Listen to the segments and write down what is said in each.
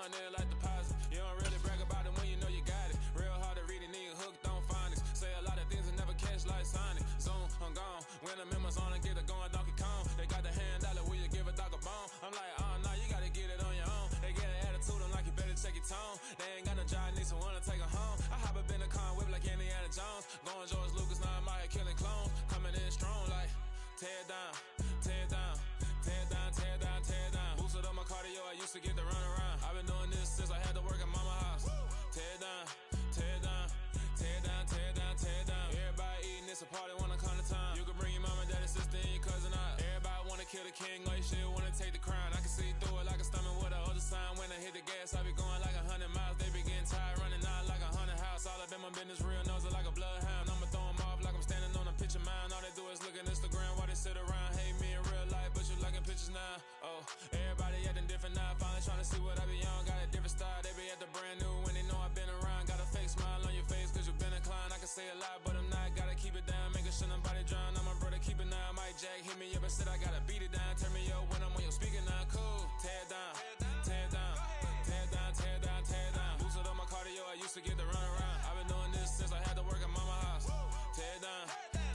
going in like deposit. You don't really brag about it when you know you got it. Real hard to read it, nigga hooked on phonics. Say a lot of things and never catch like Sonic. Zone, I'm gone. When I'm in my zone and get it going Donkey Kong. They got the hand dollar, will you give a dog a bone? I'm like, oh no, you gotta get it on your own. They get an attitude, I'm like, you better check your tone. They ain't got no job, need someone to take her home. I hop up in a car, whip like Indiana Jones. Going George Lucas, now I'm out here killing clones. Coming in strong like, tear down, tear down, tear down, tear down, tear down. Boosted up my cardio, I used to get to run around. I've been doing this since I had to work at mama house. Tear down, tear down, tear down, tear down, tear down. Everybody eating, it's a party when I come to town. You can bring your mama, daddy, sister, and your cousin out. Everybody wanna kill the king, like shit, wanna take the crown. I can see through it like a stomach with a other sign. When I hit the gas, I be going like 100 miles. They be getting tired, running out like 100 house. All up in my business, real nose like a bloodhound. I'ma throw them off like I'm standing on a picture mound. All they do is look at Instagram while they sit around. Hate me in real life, but you liking pictures now. Oh, everybody acting different now. Finally trying to see what I be on. Got a different style, they be at the brand new when they know I've been around. Got a fake smile on your face cause you been inclined. I can say a lot, but I'm not. Gotta keep it down, making sure nobody drown. I'm my brother, keep it now. Mike Jack hit me up and said I gotta beat it down. Turn me up when I'm on your speaker now. Cool, tear down, tear down, tear down, tear down, tear down. Boosted up my cardio, I used to get to run around. I've been doing this since I had to work at mama house. Tear down,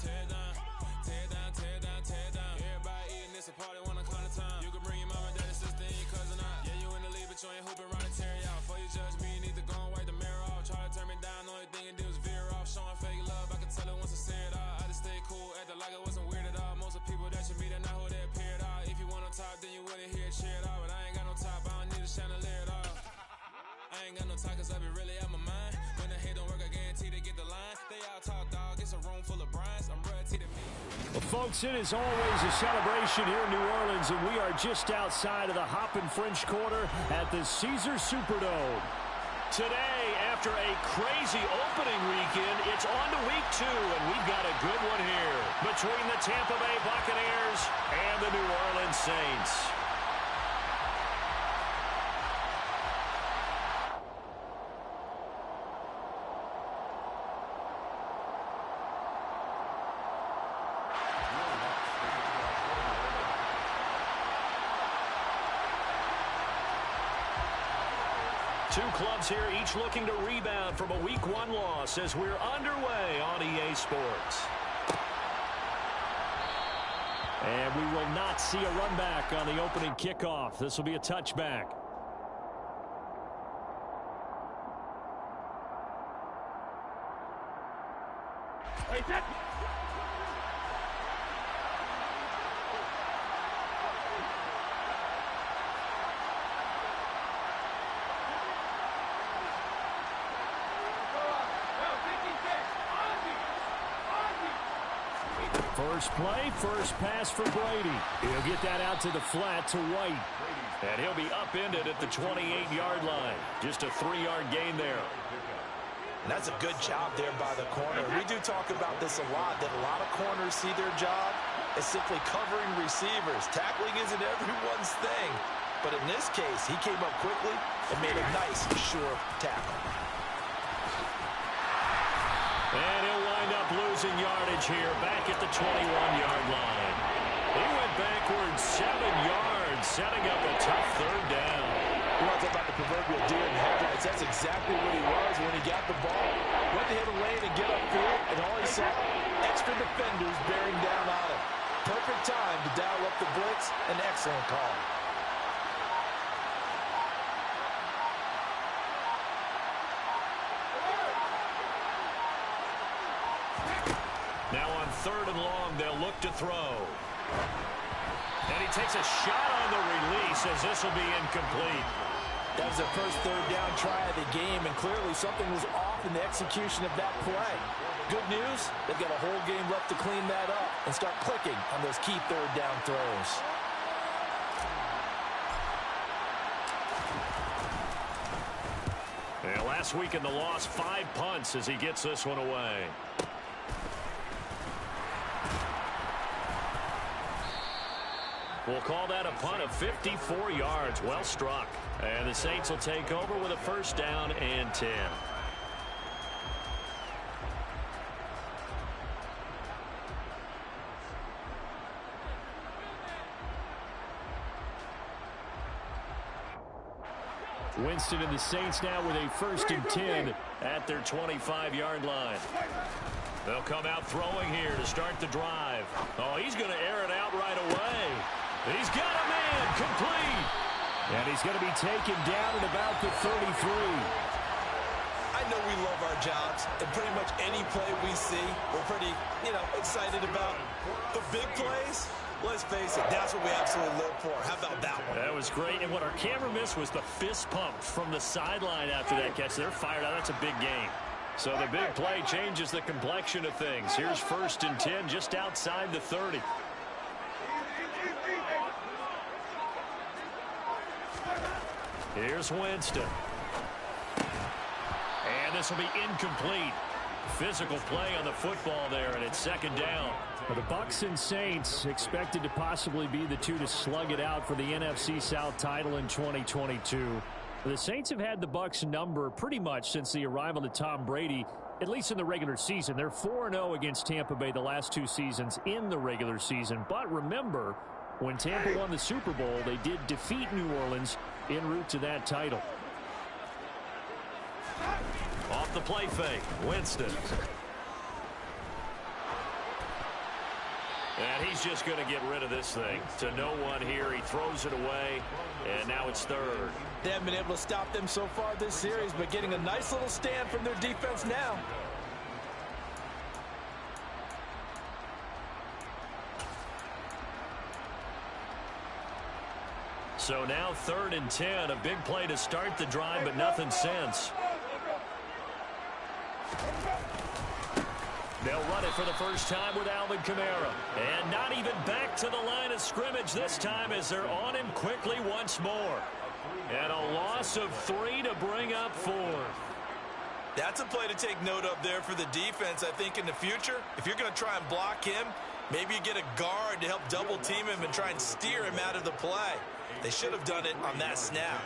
tear down, tear down, tear down, tear down. Everybody eating, it's a party when I come to town. You can bring your mama, daddy, sister, and your cousin out. Yeah, you in the league, but you ain't hooping around and tear you out. Before you judge me, you need to go and wipe the mirror off. Try to turn me down, the only thing you do is veer off. Showing fake love, I can tell it once I say it all. I just stay cool, acting like it wasn't weird at all. Most of the people that you meet are not who they appear at all. If you want on top, then you wouldn't hear it cheer at all. But I ain't got no top, I don't need a chandelier at all. I ain't got no talk cause I be really out my mind. When the hate don't work, I guarantee they get the line. They all talk dog, it's a room full of Bryans. I'm royalty to me. Well, folks, it is always a celebration here in New Orleans, and we are just outside of the Hoppin' French Quarter at the Caesars Superdome. Today, after a crazy opening weekend, it's on to week 2, and we've got a good one here between the Tampa Bay Buccaneers and the New Orleans Saints. Two clubs here, each looking to rebound from a Week 1 loss as we're underway on EA Sports. And we will not see a run back on the opening kickoff. This will be a touchback. First play, first pass for Brady. He'll get that out to the flat to White. And he'll be upended at the 28-yard line. Just a 3-yard gain there. And that's a good job there by the corner. We do talk about this a lot, that a lot of corners see their job as simply covering receivers. Tackling isn't everyone's thing. But in this case, he came up quickly and made a nice, sure tackle. And he'll wind up losing yardage here back at the 21-yard line. He went backwards 7 yards, setting up a tough third down. You want to talk about the proverbial deer in headlights? That's exactly what he was when he got the ball. Went to hit a lane and get upfield, and all he saw, extra defenders bearing down on him. Perfect time to dial up the blitz. An excellent call. Now on 3rd and long, they'll look to throw. And he takes a shot on the release as this will be incomplete. That was their first 3rd down try of the game, and clearly something was off in the execution of that play. Good news, they've got a whole game left to clean that up and start clicking on those key 3rd down throws. And last week in the loss, 5 punts as he gets this one away. We'll call that a punt of 54 yards. Well struck. And the Saints will take over with a 1st down and 10. Winston and the Saints now with a 1st and 10 at their 25-yard line. They'll come out throwing here to start the drive. Oh, he's going to air it out right away. He's got a man complete. And he's going to be taken down at about the 33. I know we love our jobs, and pretty much any play we see, we're pretty, excited about. The big plays, let's face it, that's what we absolutely live for. How about that one? That was great, and what our camera missed was the fist pump from the sideline after that catch. They're fired out. That's a big game. So the big play changes the complexion of things. Here's 1st and 10 just outside the 30. Here's Winston. And this will be incomplete. Physical play on the football there, and it's 2nd down. But the Bucs and Saints expected to possibly be the two to slug it out for the NFC South title in 2022. The Saints have had the Bucs number pretty much since the arrival of Tom Brady, at least in the regular season. They're 4-0 against Tampa Bay the last 2 seasons in the regular season. But remember, when Tampa won the Super Bowl, they did defeat New Orleans en route to that title. Off the play fake, Winston. And he's just going to get rid of this thing. To no one here, he throws it away, and now it's 3rd. They haven't been able to stop them so far this series, but getting a nice little stand from their defense now. So now 3rd and 10, a big play to start the drive, but nothing since. They'll run it for the first time with Alvin Kamara. And not even back to the line of scrimmage this time as they're on him quickly once more. And a loss of 3 to bring up 4. That's a play to take note of there for the defense, I think, in the future. If you're going to try and block him, maybe you get a guard to help double team him and try and steer him out of the play. They should have done it on that snap.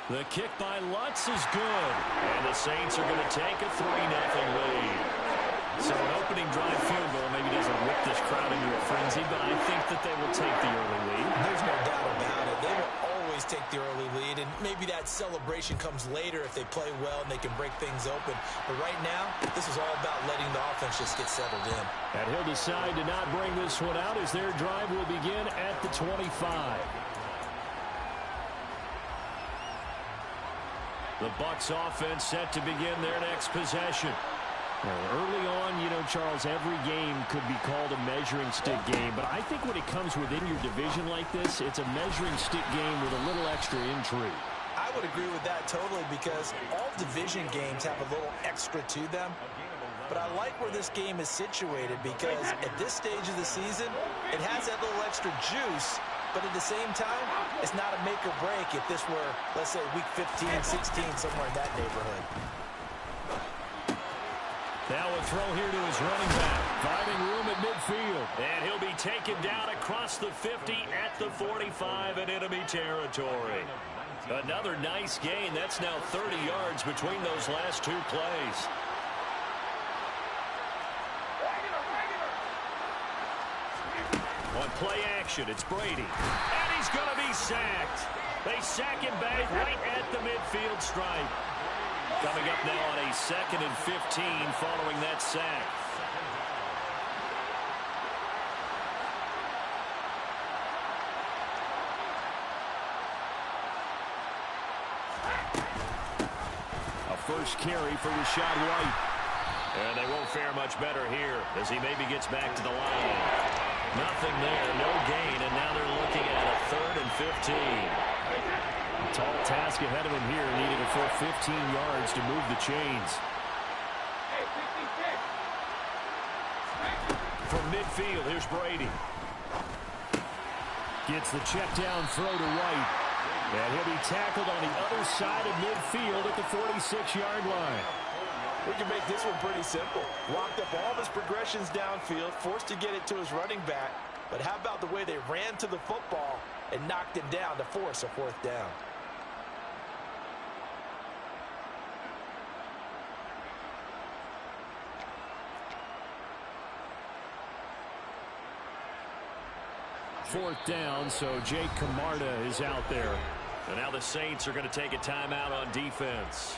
The kick by Lutz is good. And the Saints are going to take a 3-0 lead. So an opening drive field goal maybe doesn't whip this crowd into a frenzy, but I think that they will take the early lead. There's no doubt about it. They will always take the early lead, and maybe that celebration comes later if they play well and they can break things open. But right now, this is all about letting the offense just get settled in. And he'll decide to not bring this one out as their drive will begin at the 25. The Bucs offense set to begin their next possession. Early on, Charles, every game could be called a measuring stick game. But I think when it comes within your division like this, it's a measuring stick game with a little extra intrigue. I would agree with that totally because all division games have a little extra to them. But I like where this game is situated because at this stage of the season, it has that little extra juice. But at the same time, it's not a make or break if this were, let's say, week 15, 16, somewhere in that neighborhood. Now a throw here to his running back. Finding room at midfield. And he'll be taken down across the 50 at the 45 in enemy territory. Another nice gain. That's now 30 yards between those last 2 plays. On play action, it's Brady. And he's going to be sacked. They sack him back right at the midfield stripe. Coming up now on a 2nd and 15 following that sack. A first carry for Rachaad White. And they won't fare much better here as he maybe gets back to the line. Nothing there, no gain, and now they're looking at a 3rd and 15. A tall task ahead of him here, needing a full 15 yards to move the chains. From midfield, here's Brady. Gets the check down throw to White. And he'll be tackled on the other side of midfield at the 46-yard line. We can make this one pretty simple. Locked up all of his progressions downfield, forced to get it to his running back. But how about the way they ran to the football and knocked him down to force a 4th down? 4th down, so Jake Camarda is out there. And now the Saints are going to take a timeout on defense.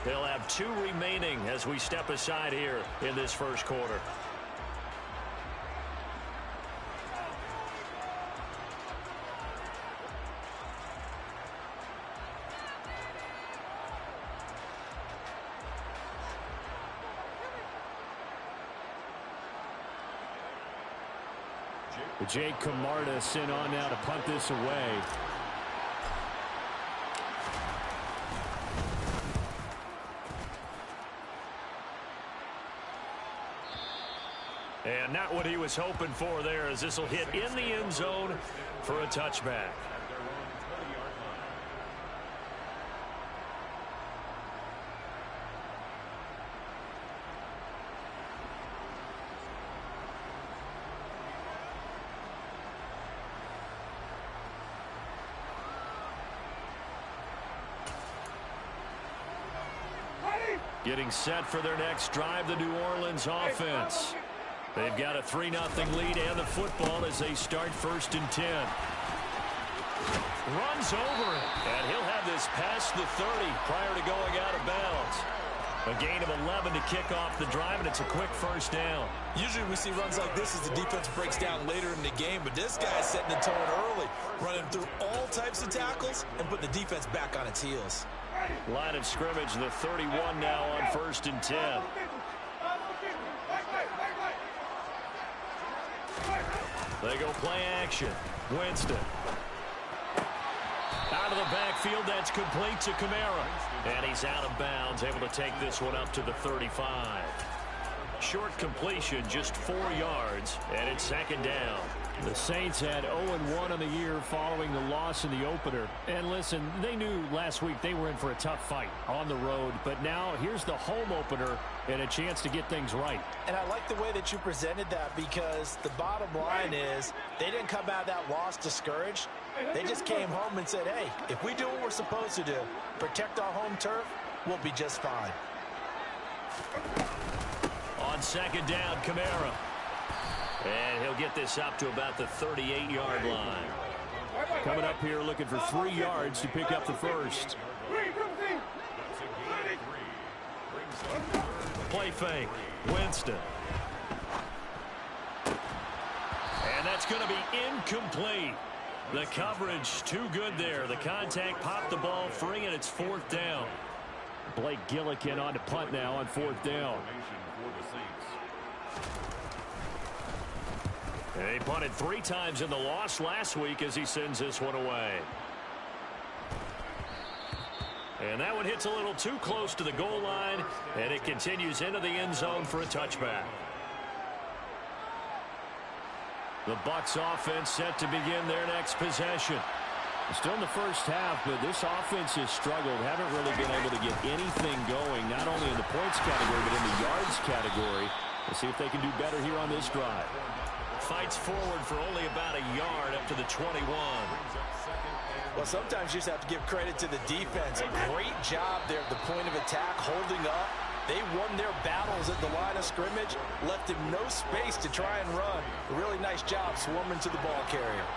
They'll have 2 remaining as we step aside here in this first quarter. Jake Camarda sent on now to punt this away. And not what he was hoping for there, as this will hit in the end zone for a touchback. Getting set for their next drive, the New Orleans offense. They've got a 3-0 lead and the football as they start 1st and 10. Runs over it, and he'll have this past the 30 prior to going out of bounds. A gain of 11 to kick off the drive, and it's a quick 1st down. Usually we see runs like this as the defense breaks down later in the game, but this guy's setting the tone early, running through all types of tackles and putting the defense back on its heels. Line of scrimmage, the 31 now on 1st and 10. They go play action. Winston. Out of the backfield, that's complete to Kamara. And he's out of bounds, able to take this one up to the 35. Short completion, just 4 yards, and it's 2nd down. The Saints had 0-1 on the year following the loss in the opener. And listen, they knew last week they were in for a tough fight on the road. But now here's the home opener and a chance to get things right. And I like the way that you presented that, because the bottom line is they didn't come out of that loss discouraged. They just came home and said, hey, if we do what we're supposed to do, protect our home turf, we'll be just fine. On 2nd down, Kamara. And he'll get this up to about the 38-yard line. Coming up here looking for 3 yards to pick up the 1st. Play fake. Winston. And that's going to be incomplete. The coverage too good there. The contact popped the ball free, and it's 4th down. Blake Gillikin on to punt now on 4th down. He punted 3 times in the loss last week as he sends this one away. And that one hits a little too close to the goal line, and it continues into the end zone for a touchback. The Bucs offense set to begin their next possession. Still in the first half, but this offense has struggled. Haven't really been able to get anything going, not only in the points category, but in the yards category. We'll see if they can do better here on this drive. Fights forward for only about a yard up to the 21. Well, sometimes you just have to give credit to the defense. A great job there at the point of attack, holding up. They won their battles at the line of scrimmage, left him no space to try and run. A really nice job swarming to the ball carrier.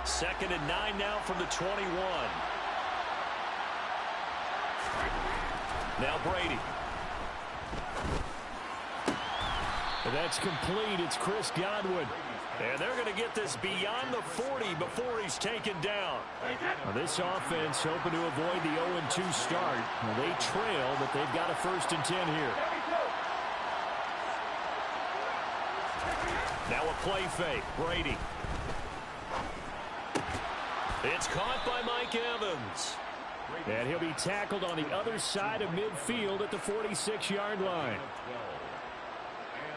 Second and 9 now from the 21. Now Brady. And that's complete. It's Chris Godwin. And they're going to get this beyond the 40 before he's taken down. Now this offense hoping to avoid the 0-2 start. Well, they trail, but they've got a 1st and 10 here. Now a play fake. Brady. It's caught by Mike Evans. And he'll be tackled on the other side of midfield at the 46-yard line.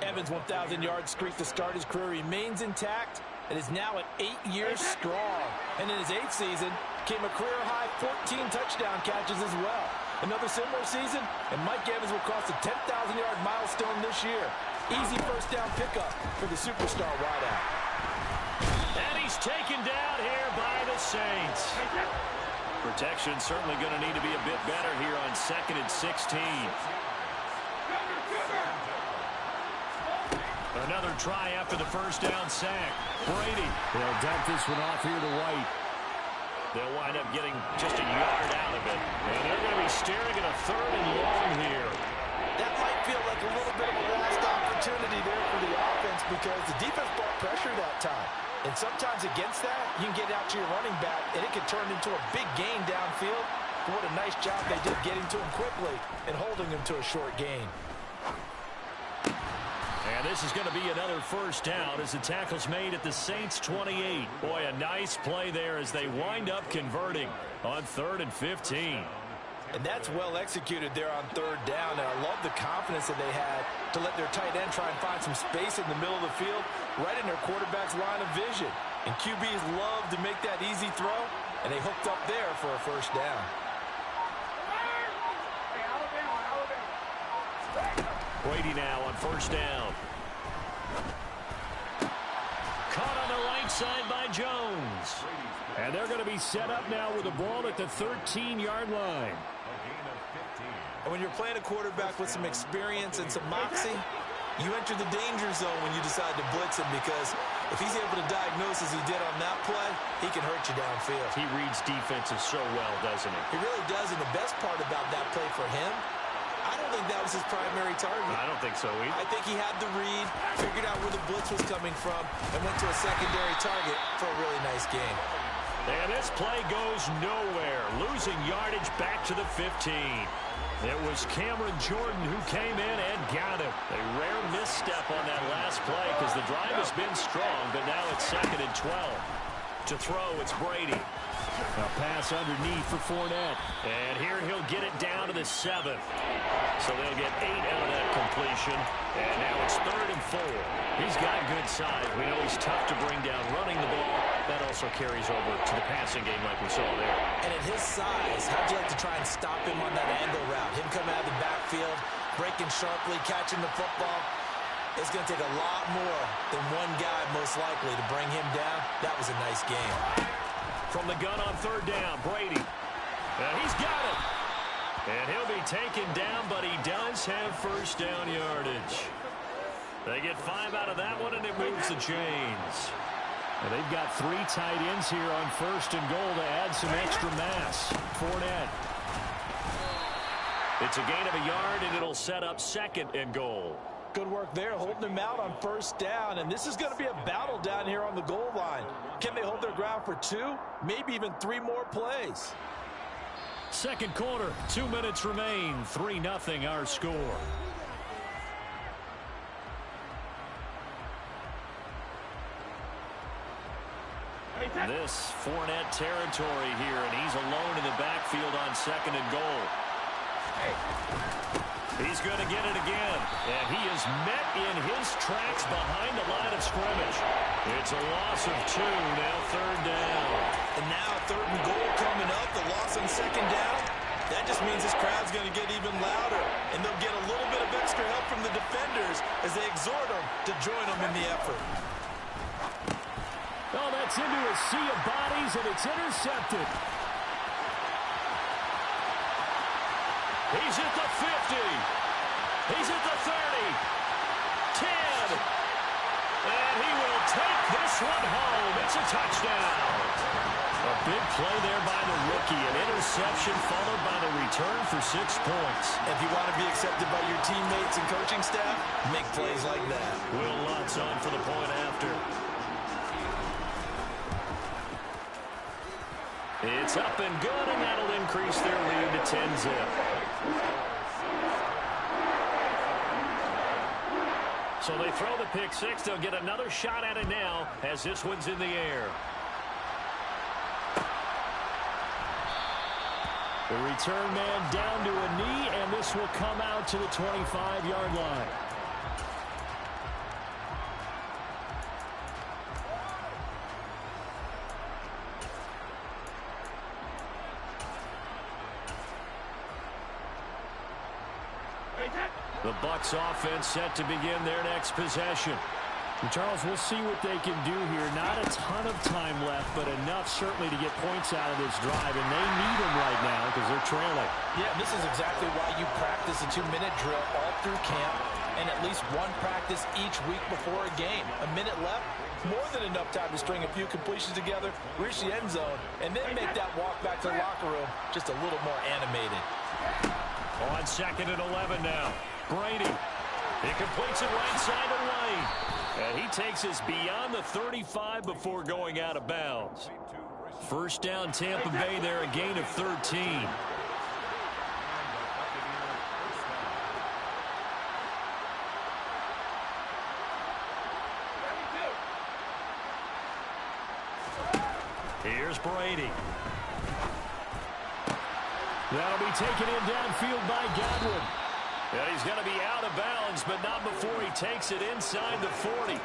Evans' 1,000-yard streak to start his career remains intact and is now at 8 years strong. And in his 8th season, came a career-high 14 touchdown catches as well. Another similar season, and Mike Evans will cross the 10,000-yard milestone this year. Easy 1st down pickup for the superstar wideout. And he's taken down here by the Saints. Protection certainly going to need to be a bit better here on 2nd and 16. Another try after the first down sack. Brady. They'll dump this one off here to White. They'll wind up getting just a yard out of it. And they're going to be staring at a 3rd and long here. That might feel like a little bit of a lost opportunity there for the offense because the defense brought pressure that time. And sometimes against that, you can get out to your running back, and it can turn into a big gain downfield. What a nice job they did getting to him quickly and holding him to a short gain. And this is going to be another first down as the tackle's made at the Saints' 28. Boy, a nice play there as they wind up converting on 3rd and 15. And that's well executed there on 3rd down. And I love the confidence that they had to let their tight end try and find some space in the middle of the field, right in their quarterback's line of vision. And QBs love to make that easy throw, and they hooked up there for a first down. Brady now on 1st down. Caught on the right side by Jones. And they're going to be set up now with the ball at the 13-yard line. And when you're playing a quarterback with some experience and some moxie, you enter the danger zone when you decide to blitz him because if he's able to diagnose as he did on that play, he can hurt you downfield. He reads defenses so well, doesn't he? He really does, and the best part about that play for him, I don't think that was his primary target. I don't think so either. I think he had the read, figured out where the blitz was coming from, and went to a secondary target for a really nice game. And this play goes nowhere, losing yardage back to the 15. It was Cameron Jordan who came in and got him. A rare misstep on that last play because the drive has been strong, but now it's 2nd and 12. To throw, it's Brady. A pass underneath for Fournette. And here he'll get it down to the 7th. So they'll get 8 out of that completion. And now it's 3rd and 4. He's got good size. We know he's tough to bring down running the ball. That also carries over to the passing game like we saw there. And at his size, how'd you like to try and stop him on that angle route? Him coming out of the backfield, breaking sharply, catching the football. It's going to take a lot more than one guy, most likely, to bring him down. That was a nice game. From the gun on 3rd down, Brady. And he's got it. And he'll be taken down, but he does have first down yardage. They get 5 out of that one, and it moves the chains. And they've got 3 tight ends here on 1st and goal to add some extra mass. Fournette. It's a gain of a yard, and it'll set up 2nd and goal. Good work there, holding him out on 1st down. And this is going to be a battle down here on the goal line. Can they hold their ground for 2, maybe even 3 more plays? 2nd quarter, 2 minutes remain. 3-0 our score. This Fournette territory here, and he's alone in the backfield on 2nd and goal. He's going to get it again, and he is met in his tracks behind the line of scrimmage. It's a loss of 2, now 3rd down. And now 3rd and goal coming up, the loss on 2nd down. That just means this crowd's going to get even louder, and they'll get a little bit of extra help from the defenders as they exhort them to join them in the effort. Oh, that's into a sea of bodies, and it's intercepted. He's at the 50. He's at the 30. 10. And he will take this one home. It's a touchdown. A big play there by the rookie. An interception followed by the return for 6 points. If you want to be accepted by your teammates and coaching staff, make plays like that. Will Lutz on for the point after. It's up and good, and that'll increase their lead to 10-zip. So they throw the pick 6. They'll get another shot at it now as this one's in the air. The return man down to a knee, and this will come out to the 25-yard line. The Bucs offense set to begin their next possession. And Charles, we'll see what they can do here. Not a ton of time left, but enough certainly to get points out of this drive, and they need them right now because they're trailing. Yeah, this is exactly why you practice a 2-minute drill all through camp and at least one practice each week before a game. A minute left, more than enough time to string a few completions together, reach the end zone, and then make that walk back to the locker room just a little more animated. On 2nd and 11 now. Brady. He completes it right side of Lane. And he takes us beyond the 35 before going out of bounds. First down, Tampa Bay there, a gain of 13. Here's Brady. That'll be taken in downfield by Godwin. And he's going to be out of bounds, but not before he takes it inside the 40.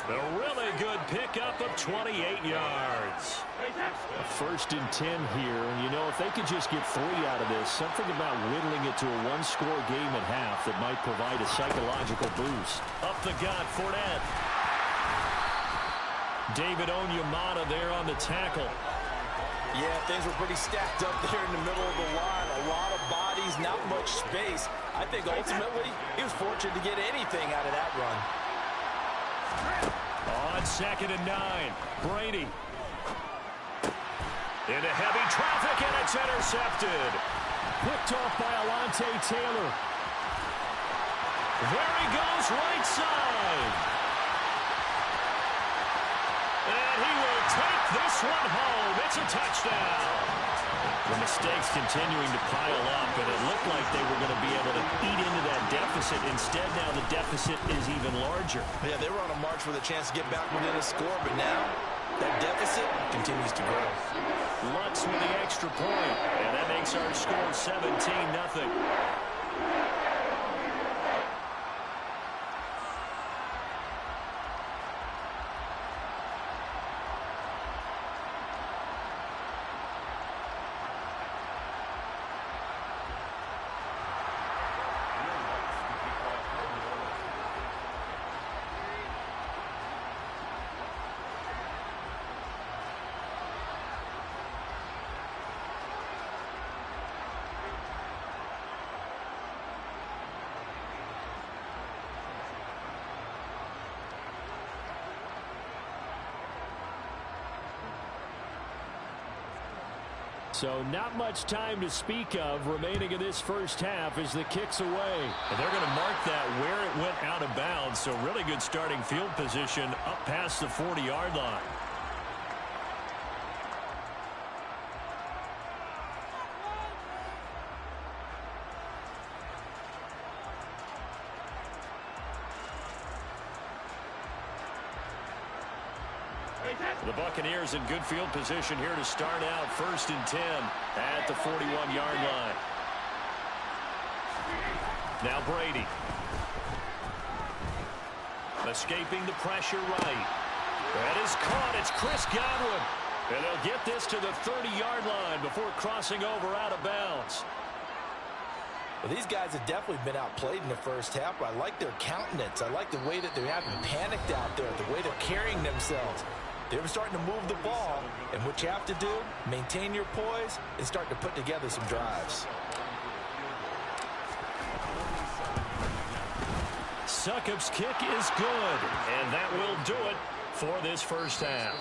A really good pickup of 28 yards. A 1st and 10 here, and you know, if they could just get 3 out of this, something about whittling it to a one-score game at half that might provide a psychological boost. Up the gut, Fournette. David Onyemata there on the tackle. Yeah, things were pretty stacked up there in the middle of the line. A lot of bodies, not much space. I think ultimately he was fortunate to get anything out of that run. On 2nd and 9, Brady. Into heavy traffic, and it's intercepted. Picked off by Alontae Taylor. There he goes, right side. And he will take this one home. It's a touchdown. The mistakes continuing to pile up, and it looked like they were going to be able to eat into that deficit. Instead, now the deficit is even larger. Yeah, they were on a march with a chance to get back within a score, but now that deficit continues to grow. Lutz with the extra point, and that makes our score 17-0. So not much time to speak of remaining in this first half as the kick's away. And they're going to mark that where it went out of bounds. So really good starting field position up past the 40-yard line. The Buccaneers in good field position here to start out 1st and 10 at the 41-yard line. Now Brady. Escaping the pressure right. That is caught. It's Chris Godwin. And they'll get this to the 30-yard line before crossing over out of bounds. Well, these guys have definitely been outplayed in the first half, but I like their countenance. I like the way that they're having panicked out there, the way they're carrying themselves. They're starting to move the ball, and what you have to do, maintain your poise and start to put together some drives. Succop's kick is good, and that will do it for this first half.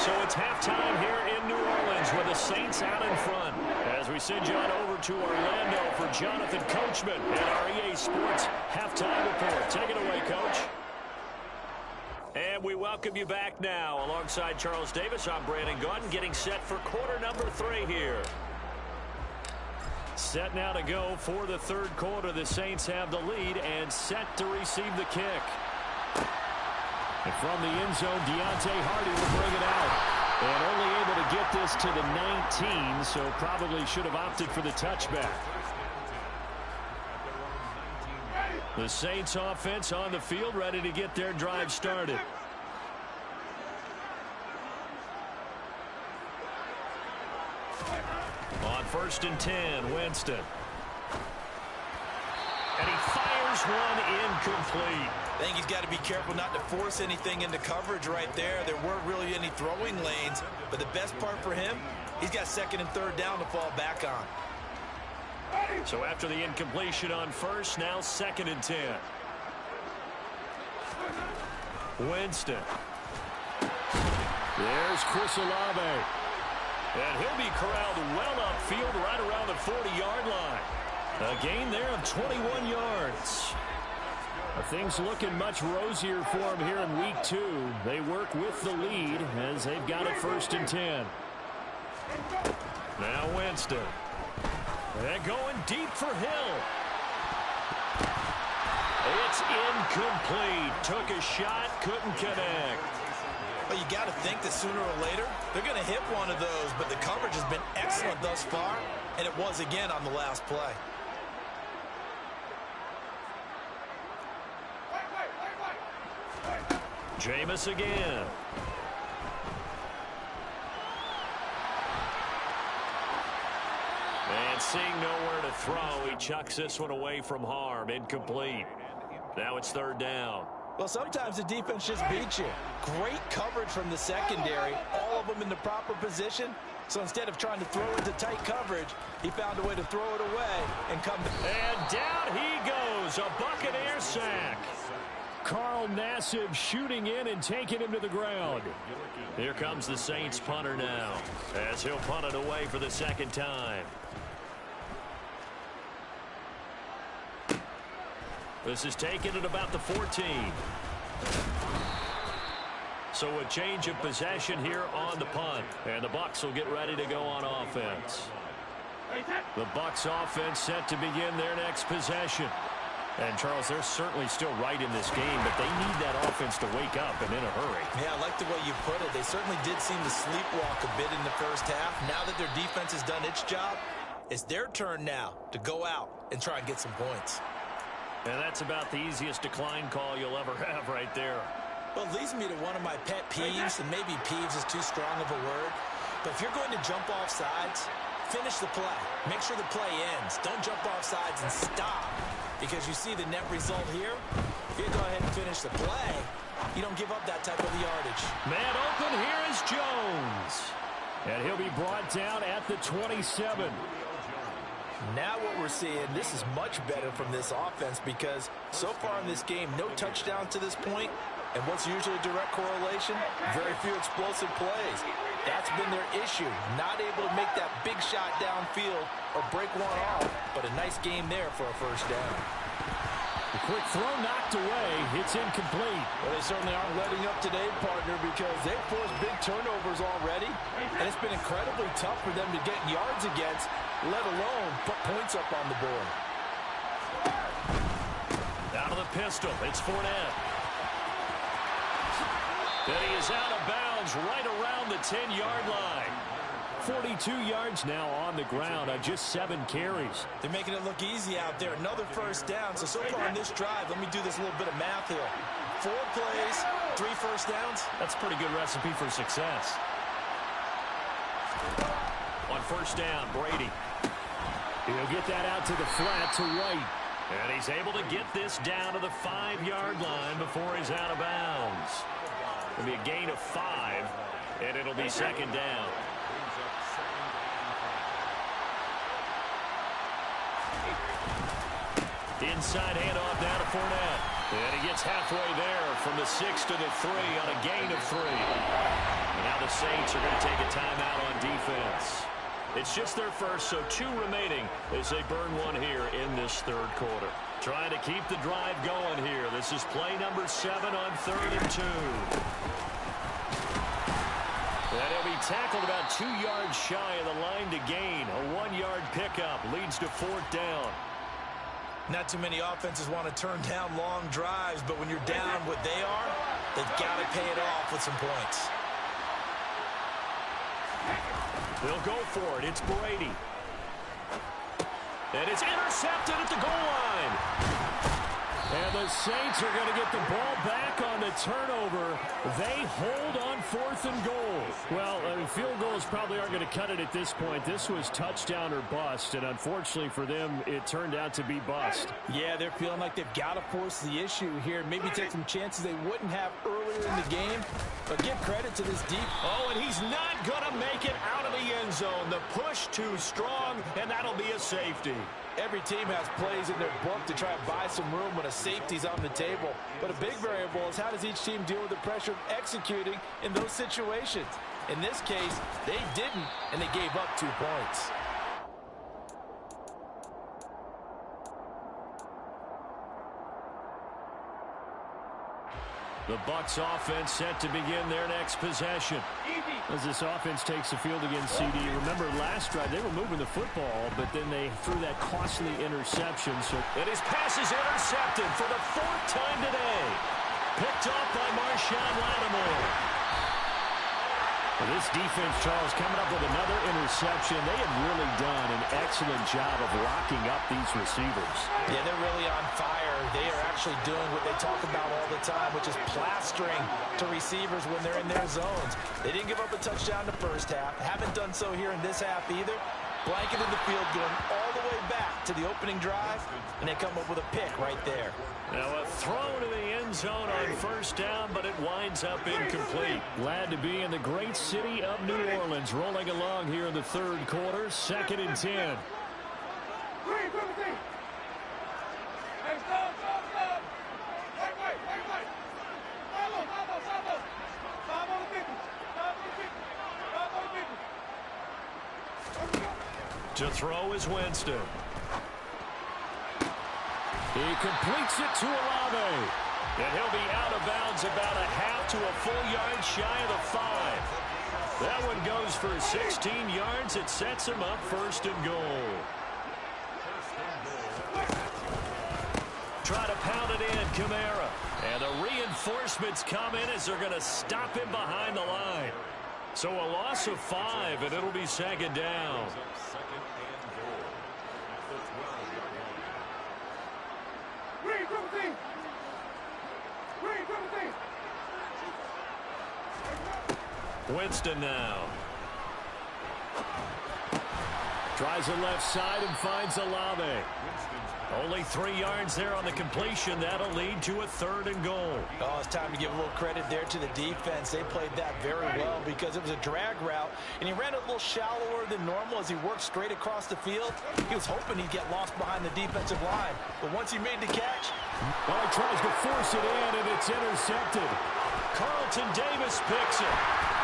So it's halftime here in New Orleans with the Saints out in front. As we send you on over to Orlando for Jonathan Coachman and our EA Sports halftime report. Take it away, Coach. And we welcome you back now. Alongside Charles Davis, I'm Brandon Gaudin, getting set for quarter number 3 here. Set now to go for the third quarter. The Saints have the lead and set to receive the kick. And from the end zone, Deontay Hardy will bring it out. And only able to get this to the 19, so probably should have opted for the touchback. The Saints offense on the field, ready to get their drive started. On 1st and 10, Winston. And he fires one incomplete. I think he's got to be careful not to force anything into coverage right there. There weren't really any throwing lanes, but the best part for him, he's got second and third down to fall back on. So after the incompletion on first, now 2nd and 10. Winston. There's Chris Olave. And he'll be corralled well upfield right around the 40-yard line. A gain there of 21 yards. Things looking much rosier for him here in week 2. They work with the lead as they've got it 1st and 10. Now Winston. And going deep for Hill. It's incomplete. Took a shot, couldn't connect. Well, you got to think that sooner or later, they're going to hit one of those, but the coverage has been excellent thus far, and it was again on the last play. Jameis again. And seeing nowhere to throw, he chucks this one away from harm. Incomplete. Now it's 3rd down. Well, sometimes the defense just beats you. Great coverage from the secondary, all of them in the proper position. So instead of trying to throw into tight coverage, he found a way to throw it away and come. And down he goes, a Buccaneer sack. Carl Nassib shooting in and taking him to the ground. Here comes the Saints punter now, as he'll punt it away for the 2nd time. This is taken at about the 14. So a change of possession here on the punt. And the Bucs will get ready to go on offense. The Bucs offense set to begin their next possession. And, Charles, they're certainly still right in this game, but they need that offense to wake up and in a hurry. Yeah, I like the way you put it. They certainly did seem to sleepwalk a bit in the first half. Now that their defense has done its job, it's their turn now to go out and try and get some points. And that's about the easiest decline call you'll ever have right there. Well, it leads me to one of my pet peeves, and maybe peeves is too strong of a word. But if you're going to jump off sides, finish the play. Make sure the play ends. Don't jump off sides and stop. Because you see the net result here. If you go ahead and finish the play, you don't give up that type of yardage. Man open, here is Jones. And he'll be brought down at the 27. Now what we're seeing, this is much better from this offense because so far in this game, no touchdown to this point. And what's usually a direct correlation? Very few explosive plays. That's been their issue. Not able to make that big shot downfield or break one off, but a nice game there for a 1st down. The quick throw knocked away. It's incomplete. Well, they certainly aren't letting up today, partner, because they've forced big turnovers already, and it's been incredibly tough for them to get yards against, let alone put points up on the board. Out of the pistol, it's Fournette. And he is out of bounds right around the 10-yard line. 42 yards now on the ground on just 7 carries. They're making it look easy out there. Another 1st down. So far in this drive, let me do this little bit of math here. 4 plays, 3 1st downs. That's a pretty good recipe for success. On 1st down, Brady. He'll get that out to the flat to White. And he's able to get this down to the 5-yard line before he's out of bounds. It'll be a gain of 5, and it'll be 2nd down. Inside handoff now to Fournette. And he gets halfway there from the 6 to the 3 on a gain of 3. And now the Saints are going to take a timeout on defense. It's just their first, so 2 remaining as they burn one here in this 3rd quarter. Trying to keep the drive going here. This is play number 7 on 3rd and 2. And he'll be tackled about 2 yards shy of the line to gain. A 1-yard pickup leads to 4th down. Not too many offenses want to turn down long drives, but when you're down what they are, they've got to pay it off with some points. They'll go for it. It's Brady. And it's intercepted at the goal line. And the Saints are going to get the ball back on the turnover. They hold on 4th and goal. Well, field goals probably aren't going to cut it at this point. This was touchdown or bust, and unfortunately for them, it turned out to be bust. Yeah, they're feeling like they've got to force the issue here. Maybe take some chances they wouldn't have earlier in the game. But give credit to this deep. Oh, and he's not going to make it out of the end zone. The push too strong, and that'll be a safety. Every team has plays in their book to try and buy some room when a safety's on the table. But a big variable is how does each team deal with the pressure of executing in those situations. In this case, they didn't, and they gave up 2 points. The Bucs offense set to begin their next possession. As this offense takes the field against CD. Remember last drive, they were moving the football, but then they threw that costly interception. And his pass is intercepted for the 4th time today. Picked off by Marshawn Lattimore. Well, this defense, Charles, coming up with another interception. They have really done an excellent job of locking up these receivers. Yeah, they're really on fire. They are actually doing what they talk about all the time, which is plastering to receivers when they're in their zones. They didn't give up a touchdown in the first half. Haven't done so here in this half either. Blanketed the field, going all the way back to the opening drive, and they come up with a pick right there. Now a throw to the end zone on 1st down, but it winds up incomplete. Glad to be in the great city of New Orleans, rolling along here in the 3rd quarter, 2nd and 10. To throw is Winston. He completes it to Olave. And he'll be out of bounds about a half to a full yard shy of the 5. That one goes for 16 yards. It sets him up 1st and goal. Try to pound it in, Kamara. And the reinforcements come in as they're going to stop him behind the line. So a loss of 5, and it'll be 2nd down. Winston now. Tries the left side and finds Olave. Only 3 yards there on the completion. That'll lead to a 3rd and goal. Oh, it's time to give a little credit there to the defense. They played that very well because it was a drag route, and he ran it a little shallower than normal as he worked straight across the field. He was hoping he'd get lost behind the defensive line, but once he made the catch... Well, he tries to force it in, and it's intercepted. Carlton Davis picks it.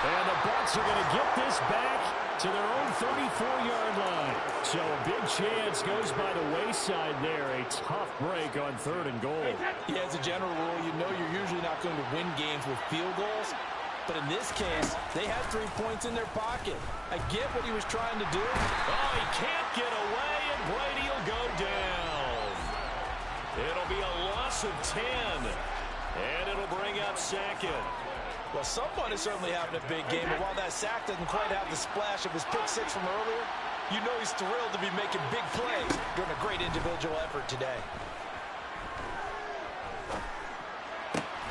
And the Bucs are going to get this back to their own 34-yard line. So a big chance goes by the wayside there. A tough break on 3rd and goal. Yeah, as a general rule, you know you're usually not going to win games with field goals. But in this case, they had 3 points in their pocket. I get what he was trying to do. Oh, he can't get away, and Brady will go down. It'll be a loss of 10. And it'll bring up 2nd. Well, someone is certainly having a big game, but while that sack doesn't quite have the splash of his pick 6 from earlier, you know he's thrilled to be making big plays during a great individual effort today.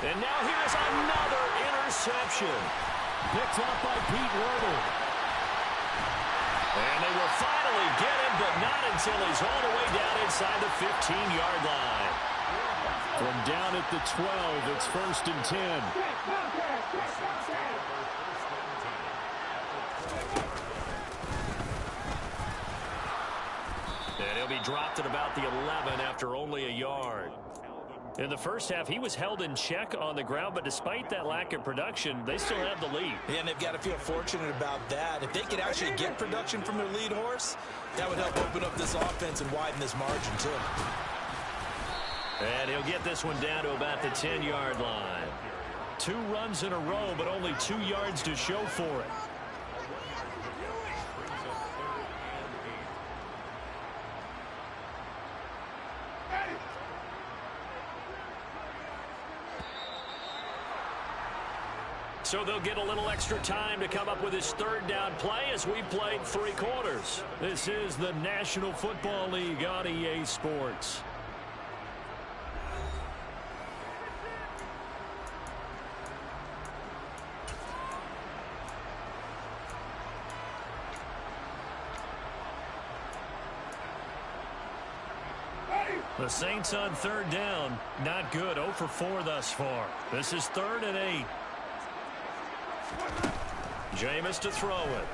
And now here's another interception. Picked up by Pete Werner. And they will finally get him, but not until he's all the way down inside the 15-yard line. From down at the 12, it's 1st and 10. And he'll be dropped at about the 11 after only a yard. In the first half, he was held in check on the ground, but despite that lack of production, they still have the lead. Yeah, and they've got to feel fortunate about that. If they could actually get production from their lead horse, that would help open up this offense and widen this margin, too. And he'll get this one down to about the 10-yard line. 2 runs in a row, but only 2 yards to show for it. So they'll get a little extra time to come up with his 3rd down play as we played 3 quarters. This is the National Football League on EA Sports. The Saints on third down. Not good. 0 for 4 thus far. This is 3rd and 8. Jameis to throw it.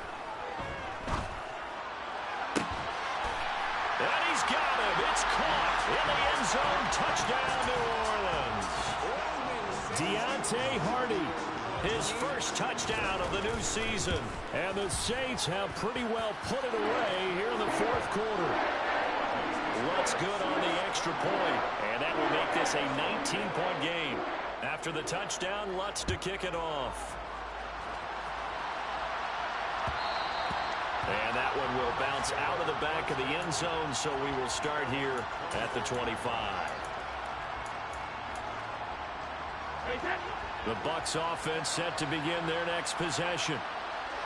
And he's got him. It's caught in the end zone. Touchdown, New Orleans. Deontay Hardy. His first touchdown of the new season. And the Saints have pretty well put it away here in the 4th quarter. Lutz good on the extra point. And that will make this a 19-point game. After the touchdown, Lutz to kick it off. And that one will bounce out of the back of the end zone, so we will start here at the 25. The Bucs offense set to begin their next possession.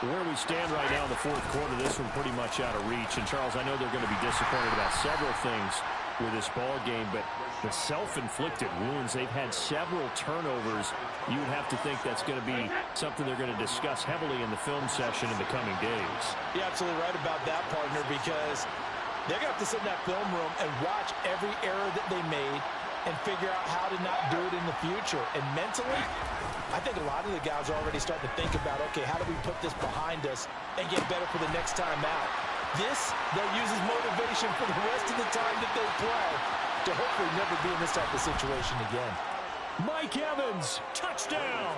Where we stand right now in the 4th quarter, this one pretty much out of reach. And, Charles, I know they're going to be disappointed about several things with this ball game, but the self-inflicted wounds, they've had several turnovers. You would have to think that's going to be something they're going to discuss heavily in the film session in the coming days. You're absolutely right about that, partner, because they're going to have to sit in that film room and watch every error that they made and figure out how to not do it in the future. And mentally, I think a lot of the guys are already starting to think about, okay, how do we put this behind us and get better for the next time out? This, they'll use as motivation for the rest of the time that they play to hopefully never be in this type of situation again. Mike Evans, touchdown!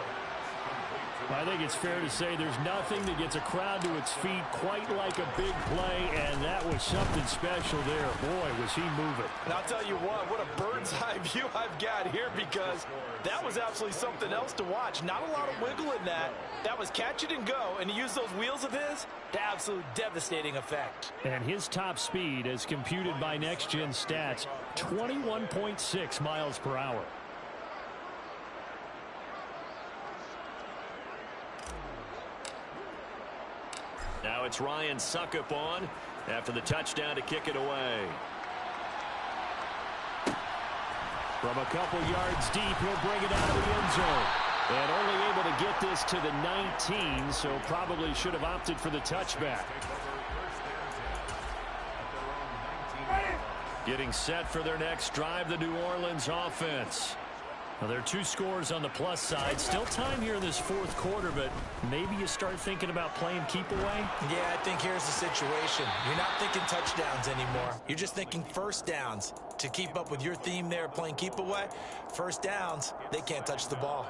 I think it's fair to say there's nothing that gets a crowd to its feet quite like a big play, and that was something special there. Boy, was he moving. And I'll tell you what a bird's eye view I've got here, because that was absolutely something else to watch. Not a lot of wiggle in that. That was catch it and go, and he used those wheels of his to absolute devastating effect. And his top speed, as computed by Next Gen Stats, 21.6 miles per hour. Now it's Ryan Suckup on after the touchdown to kick it away. From a couple yards deep, he'll bring it out of the end zone. And only able to get this to the 19, so probably should have opted for the touchback. Getting set for their next drive, the New Orleans offense. Now, there are 2 scores on the plus side. Still time here in this 4th quarter, but maybe you start thinking about playing keep away? Yeah, I think here's the situation. You're not thinking touchdowns anymore. You're just thinking first downs. To keep up with your theme there, playing keep away, first downs, they can't touch the ball.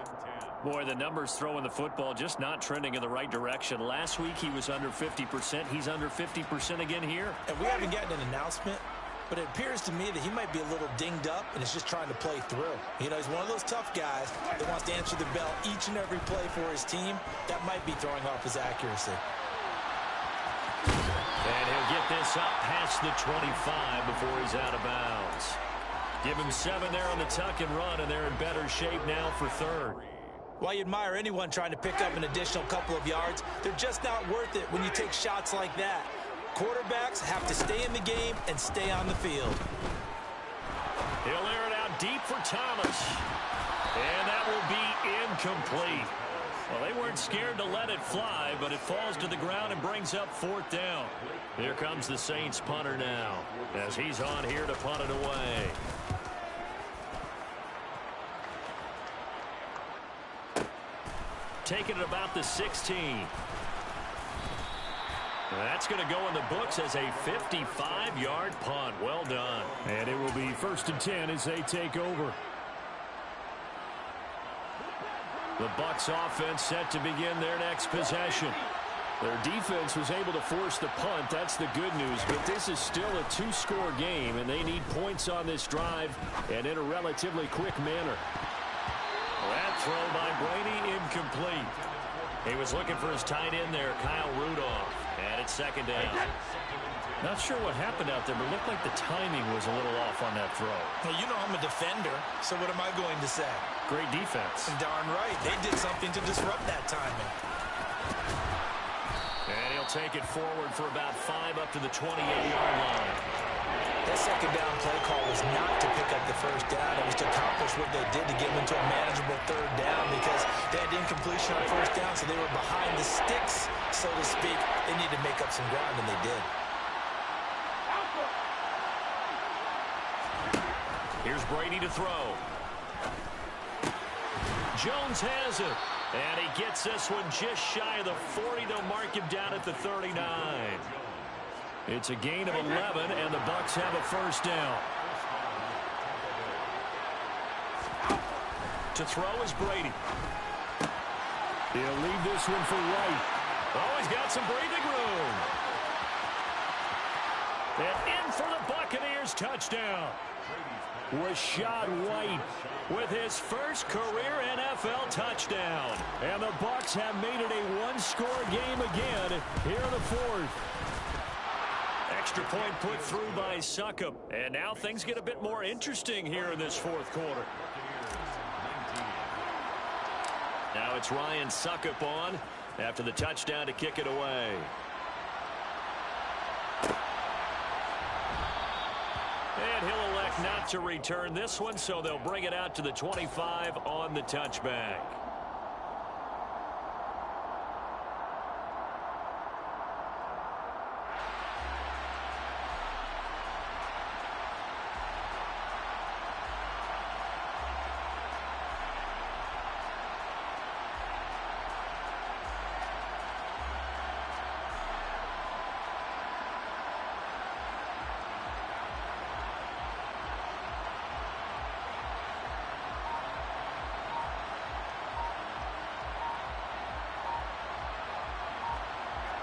Boy, the numbers throwing the football just not trending in the right direction. Last week he was under 50%. He's under 50% again here. And we haven't gotten an announcement, but it appears to me that he might be a little dinged up and is just trying to play through. You know, he's one of those tough guys that wants to answer the bell each and every play for his team. That might be throwing off his accuracy. And he'll get this up past the 25 before he's out of bounds. Give him 7 there on the tuck and run, and they're in better shape now for 3rd. While you admire anyone trying to pick up an additional couple of yards, they're just not worth it when you take shots like that. Quarterbacks have to stay in the game and stay on the field. He'll air it out deep for Thomas. And that will be incomplete. Well, they weren't scared to let it fly, but it falls to the ground and brings up 4th down. Here comes the Saints punter now, as he's on here to punt it away. Taking it about the 16. That's going to go in the books as a 55-yard punt. Well done. And it will be 1st and 10 as they take over. The Bucs offense set to begin their next possession. Their defense was able to force the punt. That's the good news. But this is still a 2-score game, and they need points on this drive and in a relatively quick manner. That throw by Brady incomplete. He was looking for his tight end there, Kyle Rudolph. And it's 2nd down. Not sure what happened out there, but it looked like the timing was a little off on that throw. Well, you know I'm a defender, so what am I going to say? Great defense. And darn right, they did something to disrupt that timing. And he'll take it forward for about 5 up to the 28-yard line. That 2nd down play call was not to pick up the 1st down. It was to accomplish what they did to get them into a manageable 3rd down, because they had incompletion on 1st down, so they were behind the sticks, so to speak. They needed to make up some ground, and they did. Here's Brady to throw. Jones has it. And he gets this one just shy of the 40. They'll mark him down at the 39. It's a gain of 11, and the Bucs have a first down. To throw is Brady. He'll leave this one for White. Oh, he's got some breathing room. And in for the Buccaneers touchdown. Rashad White with his first career NFL touchdown. And the Bucs have made it a one-score game again here in the fourth. Extra point put through by Succop. And now things get a bit more interesting here in this fourth quarter. Now it's Ryan Succop on after the touchdown to kick it away. And he'll elect not to return this one, so they'll bring it out to the 25 on the touchback.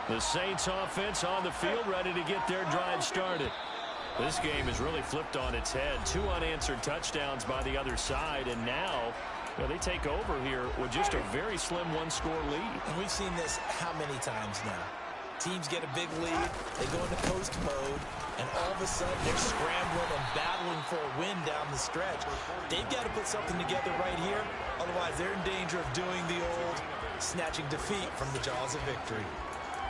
The Saints offense on the field, ready to get their drive started. This game is really flipped on its head. 2 unanswered touchdowns by the other side, and now they take over here with just a very slim one-score lead. And we've seen this how many times now? Teams get a big lead, they go into coast mode, and all of a sudden they're scrambling and battling for a win down the stretch. They've got to put something together right here, otherwise they're in danger of doing the old snatching defeat from the jaws of victory.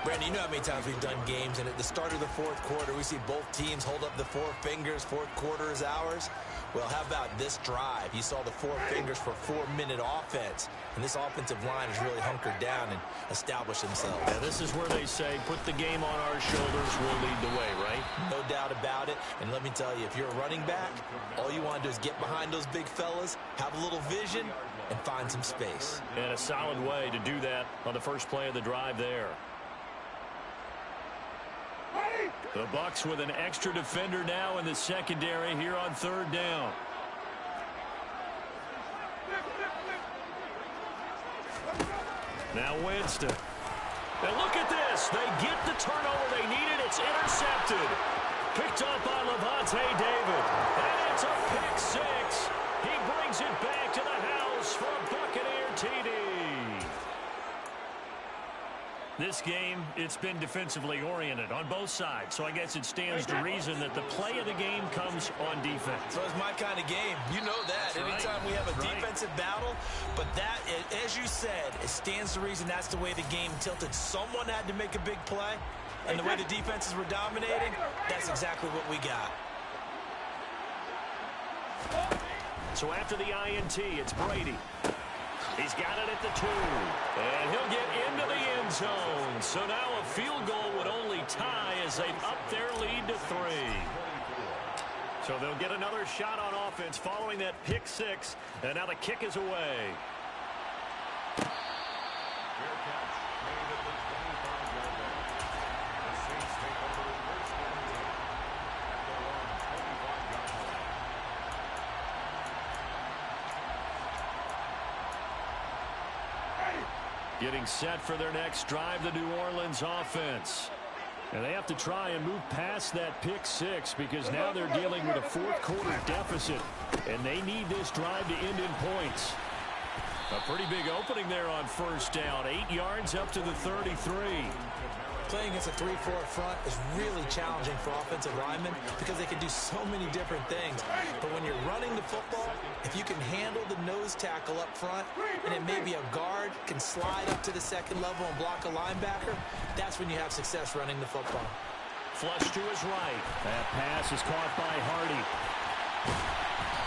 Brandon, you know how many times we've done games, and at the start of the fourth quarter, we see both teams hold up the 4 fingers, fourth quarter is ours. Well, how about this drive? You saw the 4 fingers for 4-minute offense, and this offensive line has really hunkered down and established themselves. Yeah, this is where they say, put the game on our shoulders, we'll lead the way, right? No doubt about it, and let me tell you, if you're a running back, all you want to do is get behind those big fellas, have a little vision, and find some space. And a solid way to do that on the first play of the drive there. The Bucs with an extra defender now in the secondary here on third down. Now Winston. And look at this. They get the turnover they needed. It's intercepted. Picked up by Levante David. And it's a pick 6. He brings it back to the house for a Buccaneer TD. This game, it's been defensively oriented on both sides, so I guess it stands to reason that the play of the game comes on defense. So it's my kind of game. You know that. That's Anytime right. we have a That's defensive battle, but that, as you said, it stands to reason that's the way the game tilted. Someone had to make a big play, and the way the defenses were dominating, that's exactly what we got. So after the INT, it's Brady. He's got it at the 2. And he'll get into the end zone. So now a field goal would only tie as they up their lead to 3. So they'll get another shot on offense following that pick 6. And now the kick is away. Getting set for their next drive, the New Orleans offense. And they have to try and move past that pick 6 because now they're dealing with a fourth quarter deficit. And they need this drive to end in points. A pretty big opening there on first down. 8 yards up to the 33. Playing against a 3-4 front is really challenging for offensive linemen because they can do so many different things. But when you're running the football, if you can handle the nose tackle up front, and it may be a guard can slide up to the second level and block a linebacker, that's when you have success running the football. Flush to his right. That pass is caught by Hardy.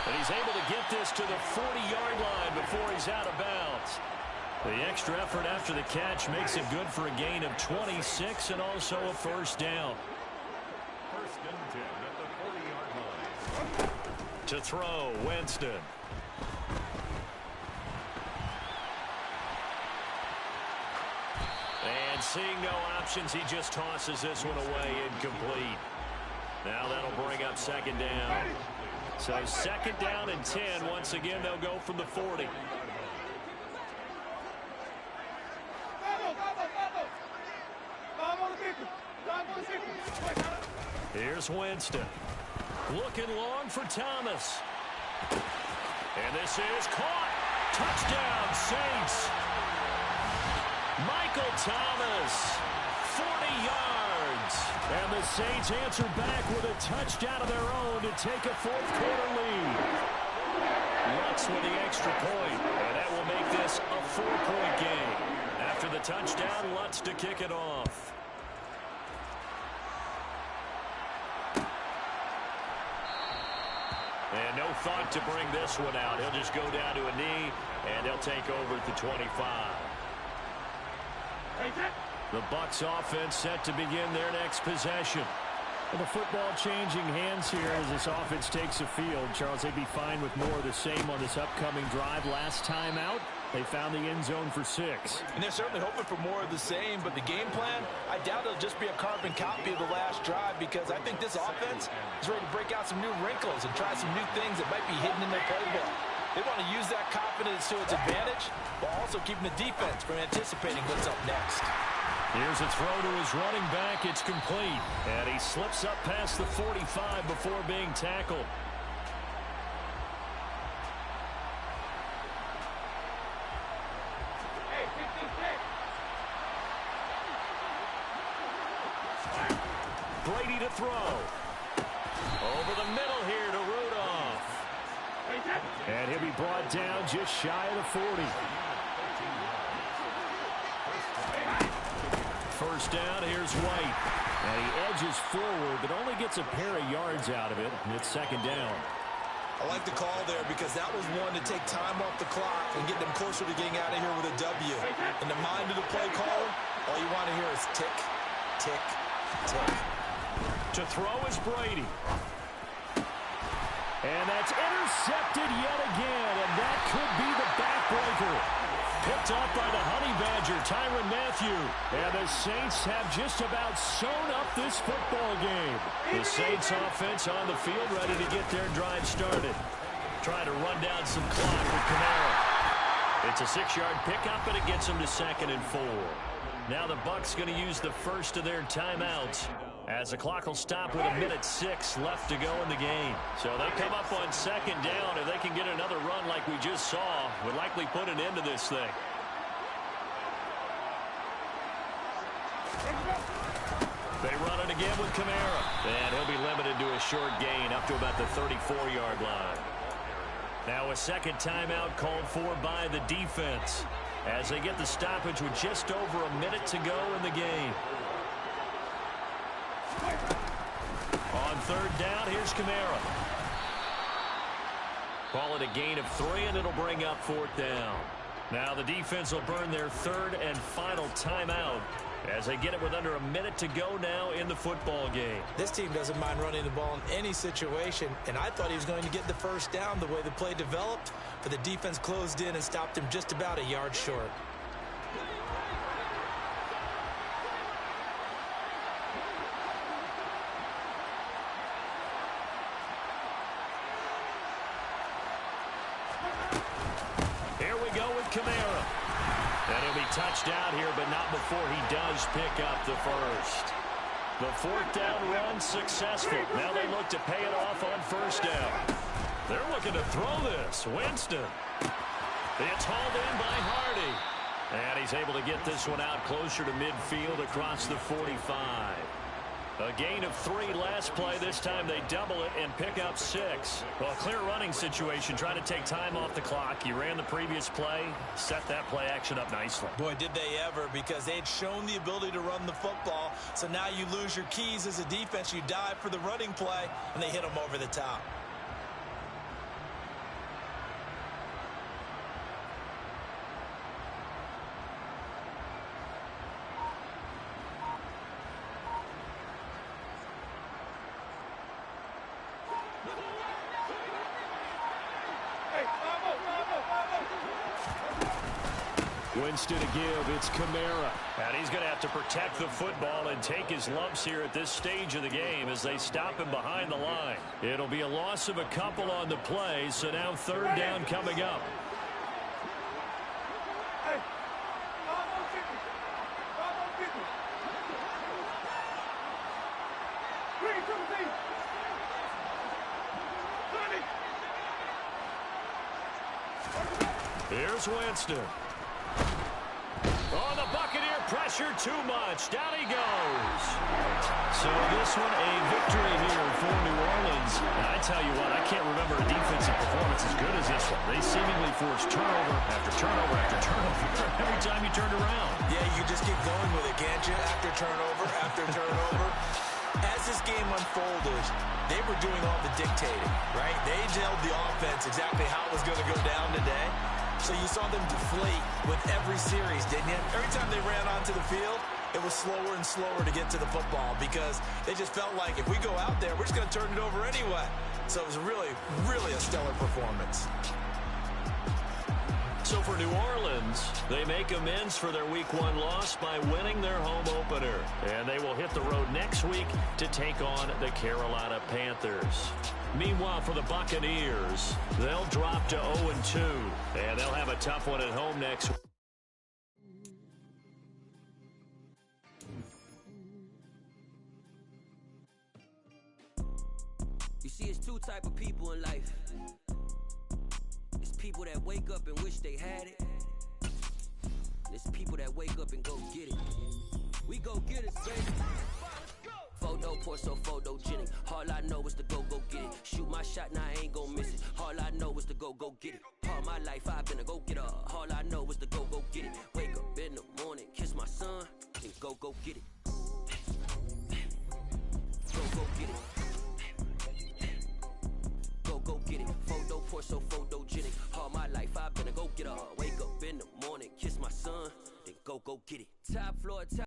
And he's able to get this to the 40-yard line before he's out of bounds. The extra effort after the catch makes it good for a gain of 26 and also a first down. First and 10 at the 40-yard line. To throw, Winston. And seeing no options, he just tosses this one away, incomplete. Now that'll bring up second down. So second down and 10. Once again, they'll go from the 40. Here's Winston. Looking long for Thomas. And this is caught. Touchdown, Saints. Michael Thomas, 40 yards. And the Saints answer back with a touchdown of their own to take a fourth-quarter lead. Lutz with the extra point, and that will make this a 4-point game. After the touchdown, Lutz to kick it off. And no thought to bring this one out. He'll just go down to a knee, and they'll take over at the 25. The Bucs offense set to begin their next possession. And the football changing hands here as this offense takes the field. Charles, they'd be fine with more of the same on this upcoming drive. Last time out, they found the end zone for 6. And they're certainly hoping for more of the same, but the game plan, I doubt it'll just be a carbon copy of the last drive, because I think this offense is ready to break out some new wrinkles and try some new things that might be hidden in their playbook. They want to use that confidence to its advantage, while also keeping the defense from anticipating what's up next. Here's a throw to his running back. It's complete. And he slips up past the 45 before being tackled. Brady to throw. Over the middle here to Rudolph. And he'll be brought down just shy of the 40. First down, here's White. And he edges forward, but only gets a pair of yards out of it. And it's second down. I like the call there because that was one to take time off the clock and get them closer to getting out of here with a W. In the mind of the play caller, all you want to hear is tick, tick, tick. To throw is Brady. And that's intercepted yet again, and that could be the backbreaker. Picked up by the Honey Badger, Tyrann Mathieu. And the Saints have just about sewn up this football game. The Saints offense on the field ready to get their drive started. Trying to run down some clock with Kamara. It's a 6-yard pickup, and it gets them to 2nd and 4. Now the Bucs going to use the first of their timeouts, as the clock will stop with 1:06 left to go in the game. So they come up on second down. If they can get another run like we just saw, would likely put an end to this thing. They run it again with Kamara. And he'll be limited to a short gain up to about the 34-yard line. Now a second timeout called for by the defense, as they get the stoppage with just over a minute to go in the game. On third down, here's Kamara. Call it a gain of 3, and it'll bring up 4th down. Now the defense will burn their third and final timeout, as they get it with under a minute to go now in the football game. This team doesn't mind running the ball in any situation, and I thought he was going to get the first down the way the play developed, but the defense closed in and stopped him just about a yard short. Here we go with Kamara. And he'll be touched out here, but not before he does pick up the first. The 4th down run successful. Now they look to pay it off on first down. They're looking to throw this. Winston. It's hauled in by Hardy. And he's able to get this one out closer to midfield across the 45. A gain of 3 last play. This time they double it and pick up 6. Well, a clear running situation, trying to take time off the clock. He ran the previous play, set that play action up nicely. Boy, did they ever, because they had shown the ability to run the football. So now you lose your keys as a defense. You dive for the running play, and they hit them over the top. Winston to give. It's Kamara. And he's going to have to protect the football and take his lumps here at this stage of the game as they stop him behind the line. It'll be a loss of a couple on the play, so now third down coming up. Here's Winston. Oh, the Buccaneer pressure too much. Down he goes. So this one a victory here for New Orleans. And I tell you what, I can't remember a defensive performance as good as this one. They seemingly forced turnover after turnover after turnover every time you turned around. Yeah, you just keep going with it, can't you? After turnover. As this game unfolded, they were doing all the dictating, right? They told the offense exactly how it was going to go down today. So you saw them deflate with every series, didn't you? Every time they ran onto the field, it was slower and slower to get to the football because they just felt like if we go out there, we're just going to turn it over anyway. So it was really, really a stellar performance. So for New Orleans, they make amends for their Week 1 loss by winning their home opener. And they will hit the road next week to take on the Carolina Panthers. Meanwhile, for the Buccaneers, they'll drop to 0-2. And they'll have a tough one at home next week. You see, it's two type of people in life. It's people that wake up and wish they had it. It's people that wake up and go get it. We go get it, baby. Photo poor, so photogenic. All I know is to go get it. Shoot my shot, now I ain't gon' miss it. All I know is to go get it. All my life I've been a go-getter. All I know is to go get it. Wake up in the morning, kiss my son, then go get it. Go get it. Go get it. Photo poor, so photogenic. All my life I've been a go-getter. Wake up in the morning, kiss my son, then go get it. Top floor, top